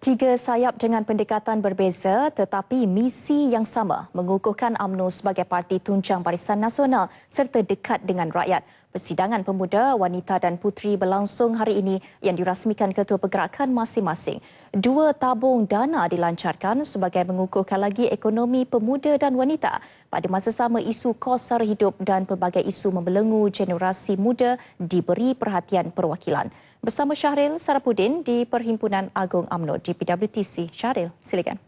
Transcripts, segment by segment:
Tiga sayap dengan pendekatan berbeza tetapi misi yang sama mengukuhkan UMNO sebagai parti tunjang Barisan Nasional serta dekat dengan rakyat. Persidangan pemuda, wanita dan puteri berlangsung hari ini yang dirasmikan ketua pergerakan masing-masing. Dua tabung dana dilancarkan sebagai mengukuhkan lagi ekonomi pemuda dan wanita. Pada masa sama, isu kos sara hidup dan pelbagai isu membelenggu generasi muda diberi perhatian perwakilan. Bersama Syahril Sarapudin di Perhimpunan Agung UMNO di PWTC. Syahril, silakan.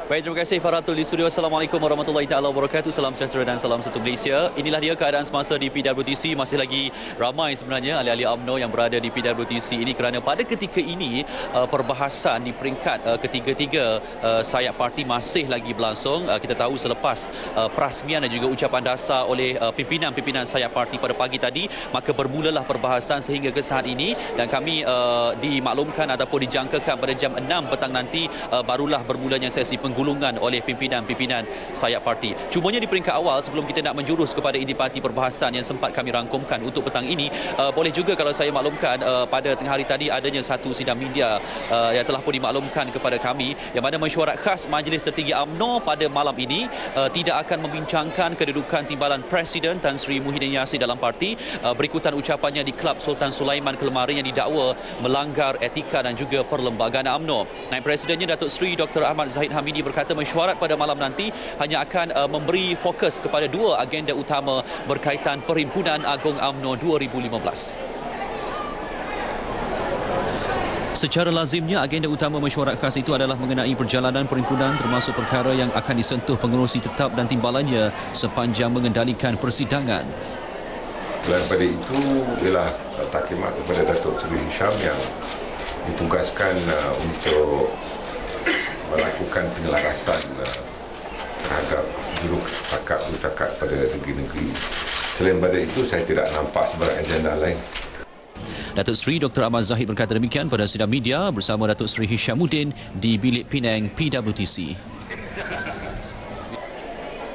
Baik, terima kasih Faratul di studio. Assalamualaikum warahmatullahi taala wabarakatuh. Salam sejahtera dan salam satu Malaysia. Inilah dia keadaan semasa di PWTC. Masih lagi ramai sebenarnya ahli-ahli UMNO yang berada di PWTC ini kerana pada ketika ini perbahasan di peringkat ketiga-tiga sayap parti masih lagi berlangsung. Kita tahu selepas perasmian dan juga ucapan dasar oleh pimpinan-pimpinan sayap parti pada pagi tadi, maka bermulalah perbahasan sehingga ke saat ini dan kami dimaklumkan ataupun dijangkakan pada jam 6 petang nanti barulah bermulanya sesi penggulungan oleh pimpinan-pimpinan sayap parti. Cumanya di peringkat awal, sebelum kita nak menjurus kepada intipati perbahasan yang sempat kami rangkumkan untuk petang ini, boleh juga kalau saya maklumkan pada tengah hari tadi adanya satu sidang media yang telah pun dimaklumkan kepada kami yang mana mesyuarat khas Majlis Tertinggi UMNO pada malam ini tidak akan membincangkan kedudukan timbalan Presiden Tan Sri Muhyiddin Yassin dalam parti berikutan ucapannya di Klub Sultan Sulaiman Kelmarin yang didakwa melanggar etika dan juga perlembagaan UMNO. Naib Presidennya Datuk Seri Dr. Ahmad Zahid Hamidi berkata mesyuarat pada malam nanti hanya akan memberi fokus kepada dua agenda utama berkaitan Perhimpunan Agung UMNO 2015. Secara lazimnya, agenda utama mesyuarat khas itu adalah mengenai perjalanan perhimpunan termasuk perkara yang akan disentuh pengerusi tetap dan timbalannya sepanjang mengendalikan persidangan. Daripada itu ialah taklimat kepada Datuk Seri Hisham yang ditugaskan untuk melakukan penyelarasan terhadap jurukakak pada negeri-negeri. Selain daripada itu, saya tidak nampak sebarang agenda lain. Datuk Seri Dr. Ahmad Zahid berkata demikian pada sidang media bersama Datuk Seri Hishamuddin di Bilik Penang PWTC.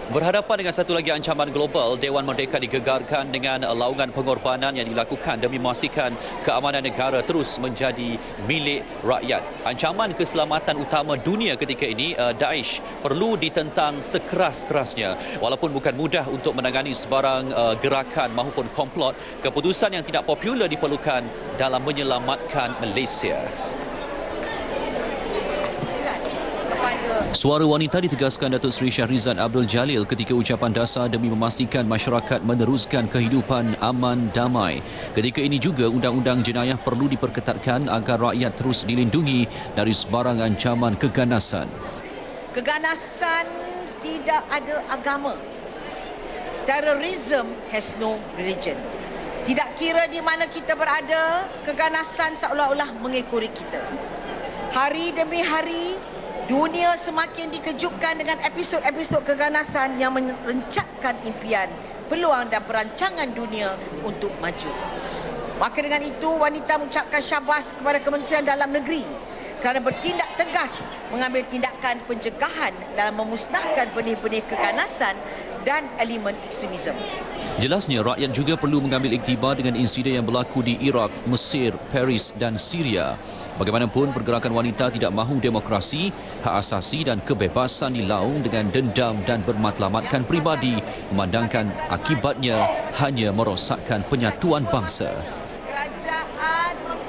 Berhadapan dengan satu lagi ancaman global, Dewan Merdeka digegarkan dengan laungan pengorbanan yang dilakukan demi memastikan keamanan negara terus menjadi milik rakyat. Ancaman keselamatan utama dunia ketika ini, Daesh, perlu ditentang sekeras-kerasnya. Walaupun bukan mudah untuk menangani sebarang gerakan maupun komplot, keputusan yang tidak popular diperlukan dalam menyelamatkan Malaysia. Suara wanita ditegaskan Datuk Seri Shahrizad Abdul Jalil ketika ucapan dasar demi memastikan masyarakat meneruskan kehidupan aman damai. Ketika ini juga undang-undang jenayah perlu diperketatkan agar rakyat terus dilindungi dari sebarang ancaman keganasan. Keganasan tidak ada agama. Terrorism has no religion. Tidak kira di mana kita berada, keganasan seolah-olah mengekori kita. Hari demi hari, dunia semakin dikejutkan dengan episod-episod keganasan yang merencatkan impian, peluang dan perancangan dunia untuk maju. Maka dengan itu, wanita mengucapkan syabas kepada Kementerian Dalam Negeri kerana bertindak tegas mengambil tindakan pencegahan dalam memusnahkan benih-benih keganasan dan elemen ekstremisme. Jelasnya, rakyat juga perlu mengambil iktibar dengan insiden yang berlaku di Iraq, Mesir, Paris dan Syria. Bagaimanapun, pergerakan wanita tidak mahu demokrasi, hak asasi dan kebebasan dilaung dengan dendam dan bermatlamatkan pribadi, memandangkan akibatnya hanya merosakkan penyatuan bangsa.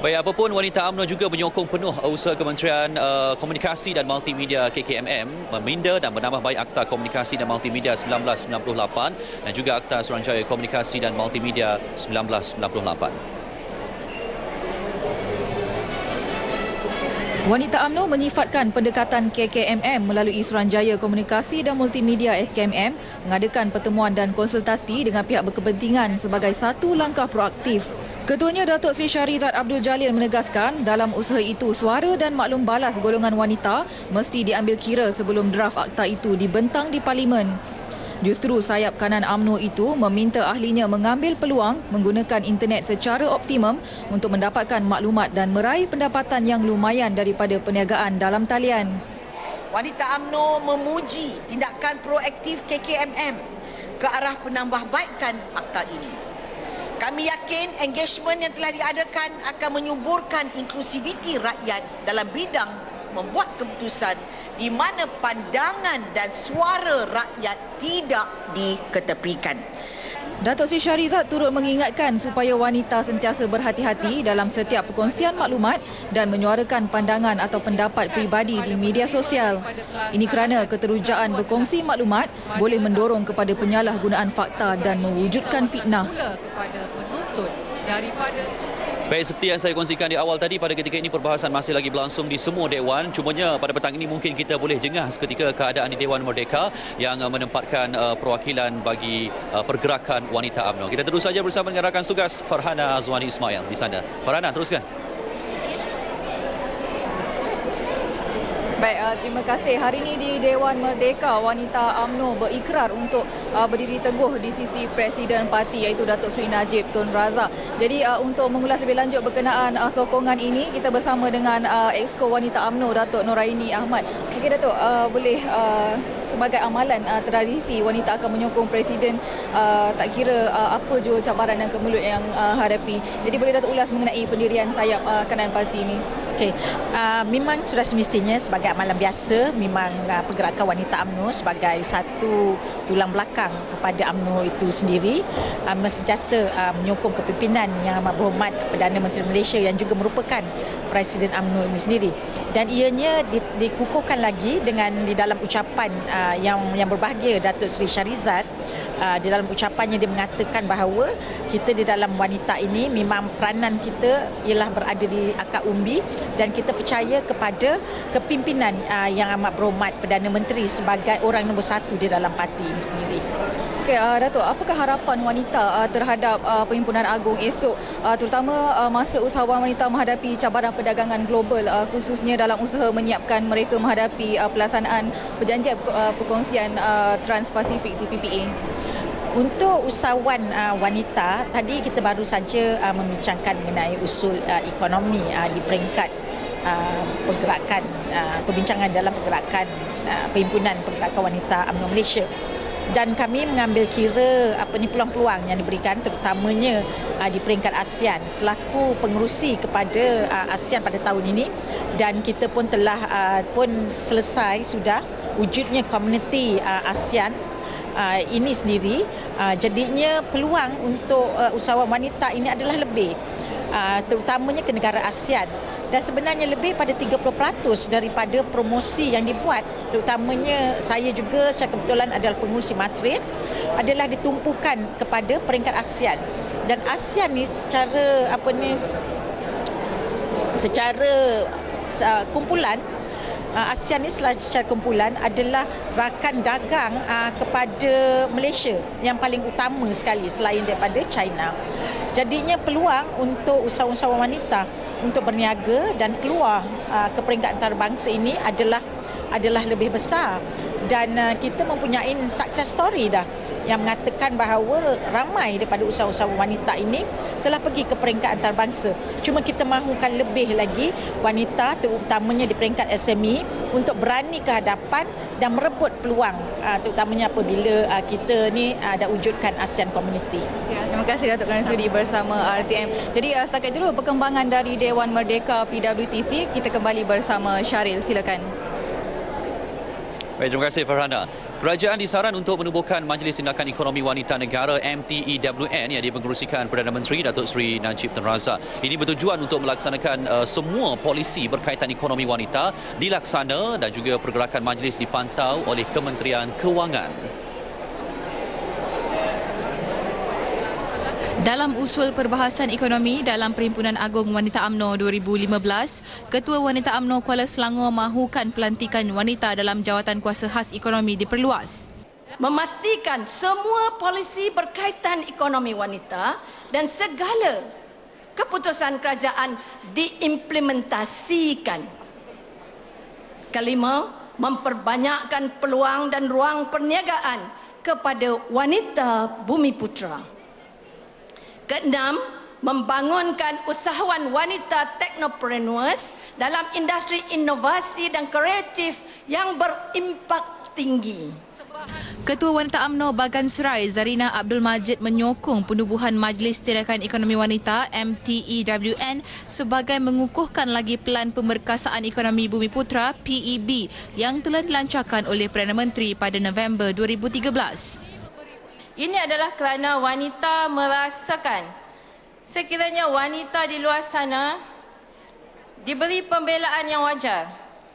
Baik, apapun, wanita UMNO juga menyokong penuh usaha Kementerian Komunikasi dan Multimedia KKMM meminda dan menambah baik Akta Komunikasi dan Multimedia 1998 dan juga Akta Suruhanjaya Komunikasi dan Multimedia 1998. Wanita UMNO menyifatkan pendekatan KKMM melalui Suruhanjaya Komunikasi dan Multimedia SKMM mengadakan pertemuan dan konsultasi dengan pihak berkepentingan sebagai satu langkah proaktif. Ketuanya Datuk Seri Shahrizad Abdul Jalil menegaskan dalam usaha itu suara dan maklum balas golongan wanita mesti diambil kira sebelum draft akta itu dibentang di Parlimen. Justru sayap kanan UMNO itu meminta ahlinya mengambil peluang menggunakan internet secara optimum untuk mendapatkan maklumat dan meraih pendapatan yang lumayan daripada perniagaan dalam talian. Wanita UMNO memuji tindakan proaktif KKMM ke arah penambahbaikan akta ini. Kami yakin engagement yang telah diadakan akan menyuburkan inklusiviti rakyat dalam bidang membuat keputusan di mana pandangan dan suara rakyat tidak diketepikan. Datuk Seri Shahrizad turut mengingatkan supaya wanita sentiasa berhati-hati dalam setiap perkongsian maklumat dan menyuarakan pandangan atau pendapat peribadi di media sosial. Ini kerana keterujaan berkongsi maklumat boleh mendorong kepada penyalahgunaan fakta dan mewujudkan fitnah. Baik, seperti yang saya kongsikan di awal tadi, pada ketika ini perbahasan masih lagi berlangsung di semua dewan. Cumanya pada petang ini mungkin kita boleh jengah seketika keadaan di Dewan Merdeka yang menempatkan perwakilan bagi pergerakan wanita UMNO. Kita terus saja bersama dengan rakan tugas Farhana Azwani Ismail di sana. Farhana, teruskan. Baik, terima kasih. Hari ini di Dewan Merdeka, wanita UMNO berikrar untuk berdiri teguh di sisi Presiden Parti iaitu Datuk Seri Najib Tun Razak. Jadi untuk mengulas lebih lanjut berkenaan sokongan ini, kita bersama dengan Exco Wanita UMNO Datuk Noraini Ahmad. Okey Datuk, boleh sebagai amalan tradisi wanita akan menyokong Presiden tak kira apa jua cabaran dan kemelut yang hadapi. Jadi boleh Datuk ulas mengenai pendirian sayap kanan parti ini? Okey, memang sudah semestinya sebagai amalan biasa, memang pergerakan wanita UMNO sebagai satu tulang belakang kepada UMNO itu sendiri sentiasa menyokong kepimpinan yang amat berhormat Perdana Menteri Malaysia yang juga merupakan Presiden UMNO ini sendiri. Dan ianya dikukuhkan lagi dengan di dalam ucapan yang berbahagia Datuk Seri Shahrizad. Di dalam ucapannya dia mengatakan bahawa kita di dalam wanita ini memang peranan kita ialah berada di akar umbi dan kita percaya kepada kepimpinan yang amat berhormat Perdana Menteri sebagai orang nombor satu di dalam parti ini sendiri. Okey, Datuk, apakah harapan wanita terhadap Perhimpunan Agung esok, terutama masa usahawan wanita menghadapi cabaran perdagangan global, khususnya dalam usaha menyiapkan mereka menghadapi pelaksanaan perjanjian perkongsian Trans-Pasifik TPPA? Untuk usahawan wanita, tadi kita baru saja membincangkan mengenai usul ekonomi di peringkat pergerakan, perbincangan dalam pergerakan Perhimpunan Pergerakan Wanita UMNO Malaysia. Dan kami mengambil kira peluang-peluang yang diberikan terutamanya di peringkat ASEAN selaku pengerusi kepada ASEAN pada tahun ini, dan kita pun telah pun selesai sudah wujudnya komuniti ASEAN ini sendiri. Jadinya peluang untuk usahawan wanita ini adalah lebih, terutamanya ke negara ASEAN, dan sebenarnya lebih pada 30% daripada promosi yang dibuat, terutamanya saya juga secara kebetulan adalah pengurusi Matrin, adalah ditumpukan kepada peringkat ASEAN. Dan ASEAN ni secara kumpulan, ASEAN ni secara kumpulan adalah rakan dagang kepada Malaysia yang paling utama sekali selain daripada China. Jadinya peluang untuk usahawan wanita untuk berniaga dan keluar ke peringkat antarabangsa ini adalah lebih besar. Dan kita mempunyai success story dah yang mengatakan bahawa ramai daripada usahawan wanita ini telah pergi ke peringkat antarabangsa. Cuma kita mahukan lebih lagi wanita terutamanya di peringkat SME untuk berani ke hadapan dan merebut peluang, terutamanya apabila kita ni ada wujudkan ASEAN Community. Ya, terima kasih Datuk kerana sudi bersama RTM. Jadi setakat itu perkembangan dari Dewan Merdeka PWTC. Kita kembali bersama Syaril, silakan. Baik, terima kasih Farhana. Kerajaan disaran untuk menubuhkan Majlis Tindakan Ekonomi Wanita Negara MTEWN yang dipengerusikan Perdana Menteri Datuk Seri Najib Tun Razak. Ini bertujuan untuk melaksanakan semua polisi berkaitan ekonomi wanita dilaksana dan juga pergerakan majlis dipantau oleh Kementerian Kewangan. Dalam usul perbahasan ekonomi dalam Perhimpunan Agung Wanita UMNO 2015, Ketua Wanita UMNO Kuala Selangor mahukan pelantikan wanita dalam jawatan kuasa khas ekonomi diperluas. Memastikan semua polisi berkaitan ekonomi wanita dan segala keputusan kerajaan diimplementasikan. Kelima, memperbanyakkan peluang dan ruang perniagaan kepada wanita Bumiputera. Keenam, membangunkan usahawan wanita teknopreneurs dalam industri inovasi dan kreatif yang berimpak tinggi. Ketua Wanita UMNO Bagan Serai Zarina Abdul Majid menyokong penubuhan Majlis Tindakan Ekonomi Wanita MTEWN sebagai mengukuhkan lagi Pelan Pemerkasaan Ekonomi Bumiputra PEB yang telah dilancarkan oleh Perdana Menteri pada November 2013. Ini adalah kerana wanita merasakan sekiranya wanita di luar sana diberi pembelaan yang wajar.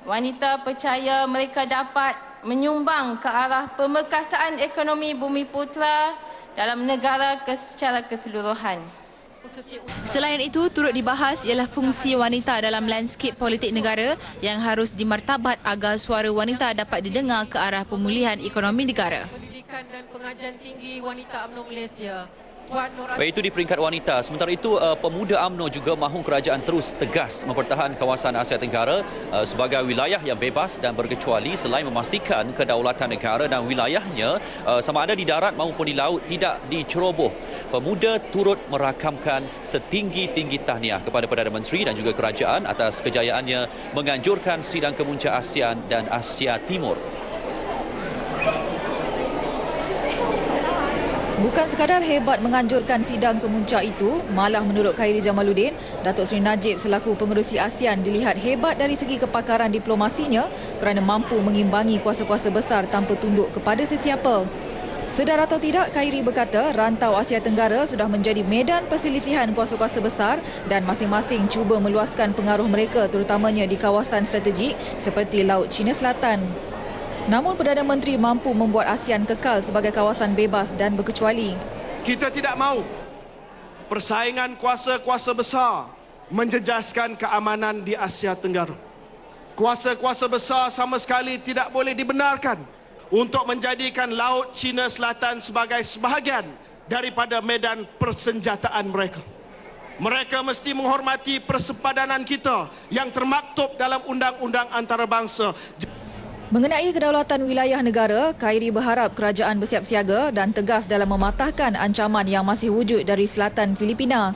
Wanita percaya mereka dapat menyumbang ke arah pemerkasaan ekonomi Bumiputra dalam negara secara keseluruhan. Selain itu, turut dibahas ialah fungsi wanita dalam landscape politik negara yang harus dimartabat agar suara wanita dapat didengar ke arah pemulihan ekonomi negara. Pendidikan dan Pengajian Tinggi Wanita UMNO Malaysia. Baik, itu di peringkat wanita. Sementara itu, pemuda UMNO juga mahu kerajaan terus tegas mempertahankan kawasan Asia Tenggara sebagai wilayah yang bebas dan berkecuali selain memastikan kedaulatan negara dan wilayahnya sama ada di darat maupun di laut tidak diceroboh. Pemuda turut merakamkan setinggi-tinggi tahniah kepada Perdana Menteri dan juga kerajaan atas kejayaannya menganjurkan sidang kemuncak ASEAN dan Asia Timur. Bukan sekadar hebat menganjurkan sidang kemuncak itu, malah menurut Khairi Jamaluddin, Datuk Seri Najib selaku pengerusi ASEAN dilihat hebat dari segi kepakaran diplomasinya kerana mampu mengimbangi kuasa-kuasa besar tanpa tunduk kepada sesiapa. Sedar atau tidak, Khairi berkata rantau Asia Tenggara sudah menjadi medan perselisihan kuasa-kuasa besar dan masing-masing cuba meluaskan pengaruh mereka terutamanya di kawasan strategik seperti Laut Cina Selatan. Namun Perdana Menteri mampu membuat ASEAN kekal sebagai kawasan bebas dan berkecuali. Kita tidak mahu persaingan kuasa-kuasa besar menjejaskan keamanan di Asia Tenggara. Kuasa-kuasa besar sama sekali tidak boleh dibenarkan untuk menjadikan Laut Cina Selatan sebagai sebahagian daripada medan persenjataan mereka. Mereka mesti menghormati persepadanan kita yang termaktub dalam undang-undang antarabangsa. Mengenai kedaulatan wilayah negara, Khairi berharap kerajaan bersiap siaga dan tegas dalam mematahkan ancaman yang masih wujud dari selatan Filipina.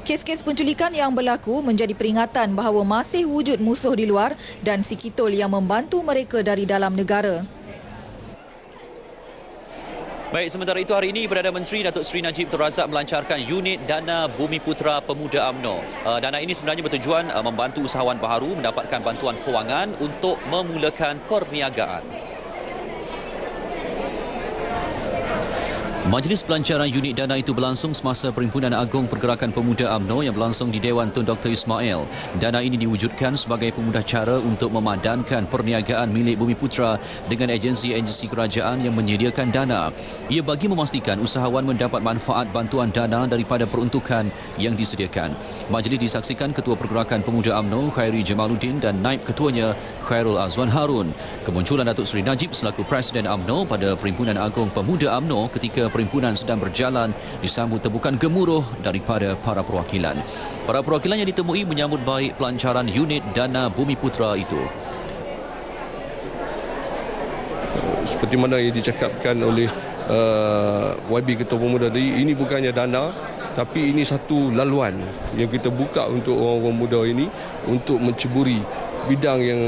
Kes-kes penculikan yang berlaku menjadi peringatan bahawa masih wujud musuh di luar dan sikitol yang membantu mereka dari dalam negara. Baik, sementara itu hari ini Perdana Menteri Datuk Seri Najib Tun Razak melancarkan unit Dana Bumiputra Pemuda UMNO. Dana ini sebenarnya bertujuan membantu usahawan baharu mendapatkan bantuan kewangan untuk memulakan perniagaan. Majlis pelancaran unit dana itu berlangsung semasa Perhimpunan Agung Pergerakan Pemuda UMNO yang berlangsung di Dewan Tun Dr. Ismail. Dana ini diwujudkan sebagai pemudah cara untuk memadankan perniagaan milik Bumiputra dengan agensi-agensi kerajaan yang menyediakan dana. Ia bagi memastikan usahawan mendapat manfaat bantuan dana daripada peruntukan yang disediakan. Majlis disaksikan Ketua Pergerakan Pemuda UMNO Khairi Jamaluddin dan Naib Ketuanya Khairul Azwan Harun. Kemunculan Datuk Seri Najib selaku Presiden UMNO pada Perhimpunan Agung Pemuda UMNO ketika perhimpunan sedang berjalan disambut tepukan gemuruh daripada para perwakilan. Para perwakilan yang ditemui menyambut baik pelancaran unit Dana Bumiputra itu. Seperti mana yang dicakapkan oleh YB Ketua Pemuda tadi, ini bukannya dana, tapi ini satu laluan yang kita buka untuk orang-orang muda ini untuk menceburi bidang yang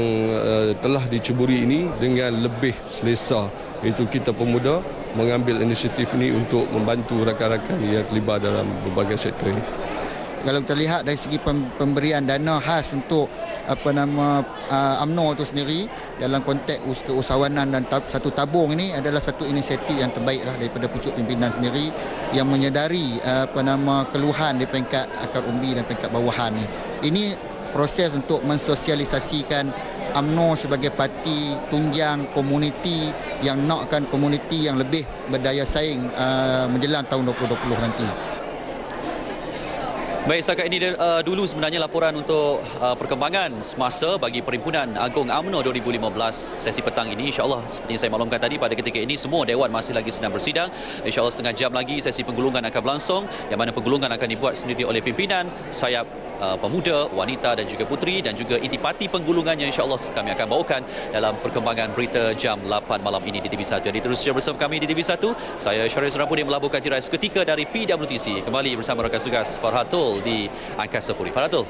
telah diceburi ini dengan lebih selesa, iaitu kita pemuda mengambil inisiatif ini untuk membantu rakan-rakan yang terlibat dalam berbagai sektor ini. Kalau kita lihat dari segi pemberian dana khas untuk UMNO itu sendiri dalam konteks keusahawanan dan satu tabung ini adalah satu inisiatif yang terbaiklah daripada pucuk pimpinan sendiri yang menyedari keluhan di peringkat akar umbi dan peringkat bawahan ini. Ini proses untuk mensosialisasikan UMNO sebagai parti tunjang komuniti yang nakkan komuniti yang lebih berdaya saing menjelang tahun 2020 nanti. Baik, setakat ini dulu sebenarnya laporan untuk perkembangan semasa bagi Perhimpunan Agung UMNO 2015 sesi petang ini. InsyaAllah seperti yang saya maklumkan tadi, pada ketika ini semua Dewan masih lagi sedang bersidang. InsyaAllah setengah jam lagi sesi penggulungan akan berlangsung, yang mana penggulungan akan dibuat sendiri oleh pimpinan sayap pemuda, wanita dan juga puteri, dan juga intipati penggulungannya insyaAllah kami akan bawakan dalam perkembangan berita jam 8 malam ini di TV1. Jadi terus bersama kami di TV1. Saya Syarif Rampuni melaburkan tirai seketika dari PWTC. Kembali bersama rakan tugas Farhatul di Angkasa Puri. Farhatul.